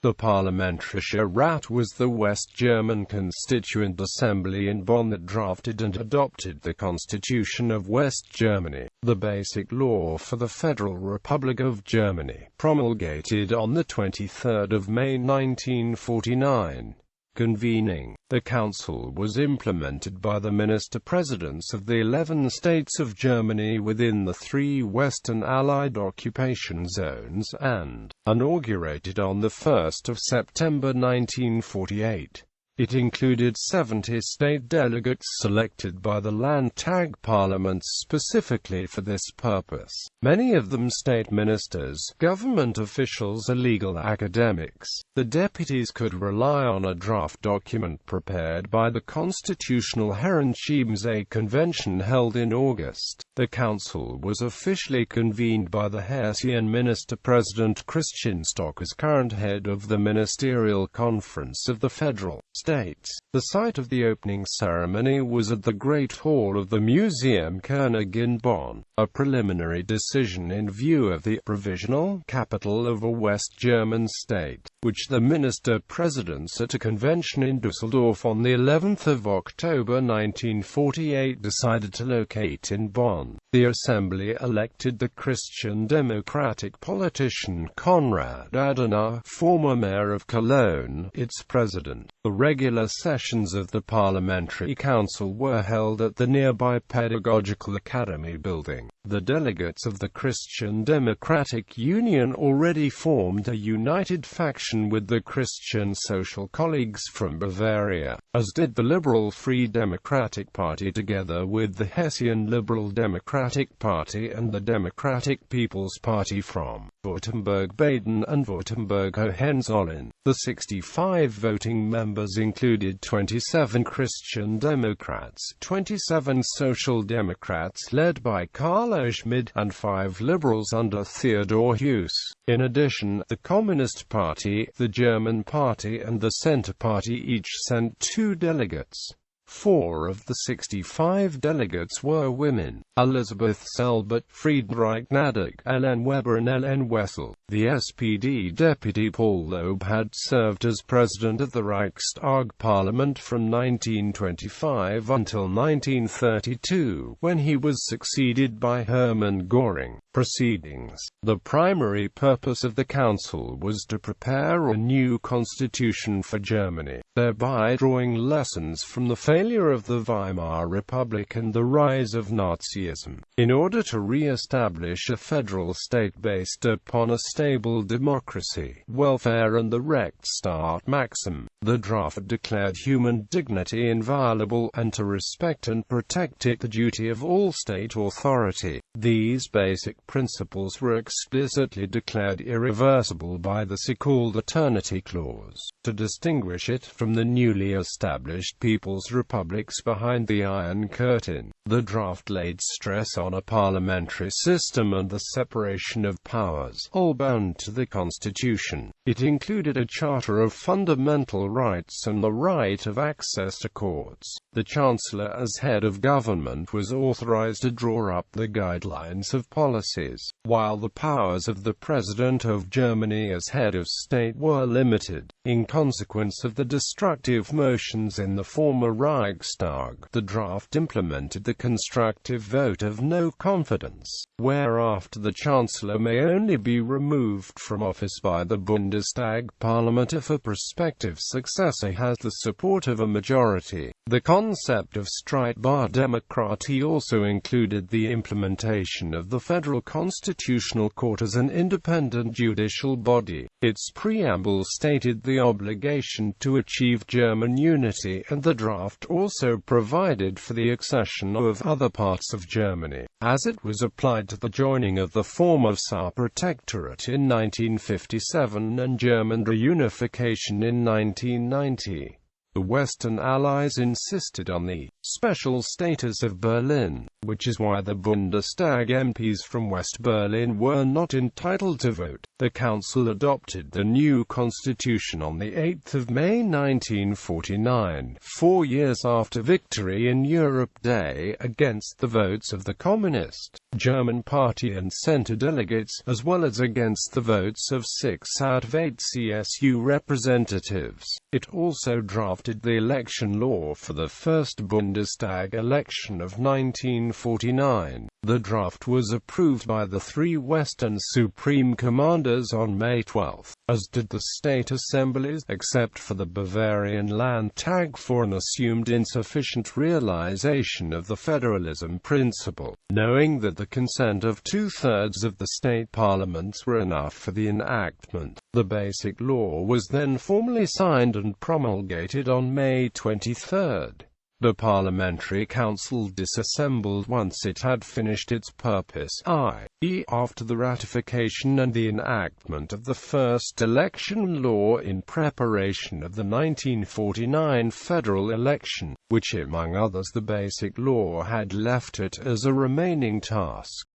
The Parlamentarischer Rat was the West German constituent assembly in Bonn that drafted and adopted the Constitution of West Germany, the basic law for the Federal Republic of Germany, promulgated on 23 May 1949. Convening the Council was implemented by the Minister-Presidents of the 11 states of Germany within the 3 Western Allied occupation zones, and inaugurated on 1 September 1948. It included 70 state delegates selected by the Landtag parliaments specifically for this purpose, many of them state ministers, government officials or legal academics. The deputies could rely on a draft document prepared by the Constitutional Herrenchiemsee Convention held in August. The council was officially convened by the Hessian Minister-President Christian Stock as current head of the Ministerial Conference of the Federal States. The site of the opening ceremony was at the Great Hall of the Museum Koenig in Bonn, a preliminary decision in view of the provisional capital of a West German state, which the minister-presidents at a convention in Düsseldorf on the 11th of October 1948 decided to locate in Bonn. The assembly elected the Christian Democratic politician Konrad Adenauer, former mayor of Cologne, its president. The regular sessions of the Parliamentary Council were held at the nearby Pedagogical Academy building. The delegates of the Christian Democratic Union already formed a united faction with the Christian Social Colleagues from Bavaria, as did the Liberal Free Democratic Party together with the Hessian Liberal Democratic Party and the Democratic People's Party from Württemberg-Baden and Württemberg-Hohenzollern. The 65 voting members included 27 Christian Democrats, 27 Social Democrats led by Carlo Schmid, and 5 Liberals under Theodor Heuss. In addition, the Communist Party, the German Party and the Centre Party each sent 2 delegates. 4 of the 65 delegates were women: Elisabeth Selbert, Friedrich Nadig, Ellen Weber and Ellen Wessel. The SPD deputy Paul Loeb had served as president of the Reichstag Parliament from 1925 until 1932, when he was succeeded by Hermann Göring. Proceedings. The primary purpose of the council was to prepare a new constitution for Germany, thereby drawing lessons from the failure of the Weimar Republic and the rise of Nazism. In order to re-establish a federal state based upon a stable democracy, welfare and the Rechtsstaat maxim, the draft declared human dignity inviolable, and to respect and protect it the duty of all state authority. These basic principles were explicitly declared irreversible by the so-called Eternity Clause, to distinguish it from the newly established People's Republics behind the Iron Curtain. The draft laid stress on a parliamentary system and the separation of powers, all bound to the Constitution. It included a Charter of Fundamental Rights and the right of access to courts. The Chancellor as head of government was authorized to draw up the guidelines of policies, while the powers of the President of Germany as head of state were limited. In consequence of the destructive motions in the former Reichstag, the draft implemented the constructive vote of no confidence, whereafter the Chancellor may only be removed from office by the Bundestag Parliament if a prospective successor has the support of a majority. The concept of Streitbardemokratie also included the implementation of the Federal Constitutional Court as an independent judicial body. Its preamble stated the obligation to achieve German unity, and the draft also provided for the accession of other parts of Germany, as it was applied to the joining of the former Saar Protectorate in 1957 and German reunification in 1990. The Western Allies insisted on the special status of Berlin, which is why the Bundestag MPs from West Berlin were not entitled to vote. The Council adopted the new constitution on 8 May 1949, 4 years after victory in Europe Day, against the votes of the Communist German Party and Centre delegates, as well as against the votes of 6 out of 8 CSU representatives. It also drafted the election law for the first Bundestag election of 1949. The draft was approved by the 3 Western Supreme Commanders on May 12, as did the state assemblies, except for the Bavarian Landtag for an assumed insufficient realization of the federalism principle, knowing that the consent of 2/3 of the state parliaments were enough for the enactment. The Basic Law was then formally signed and promulgated on May 23. The Parliamentary Council disassembled once it had finished its purpose, i.e., after the ratification and the enactment of the first election law in preparation of the 1949 federal election, which among others the Basic Law had left it as a remaining task.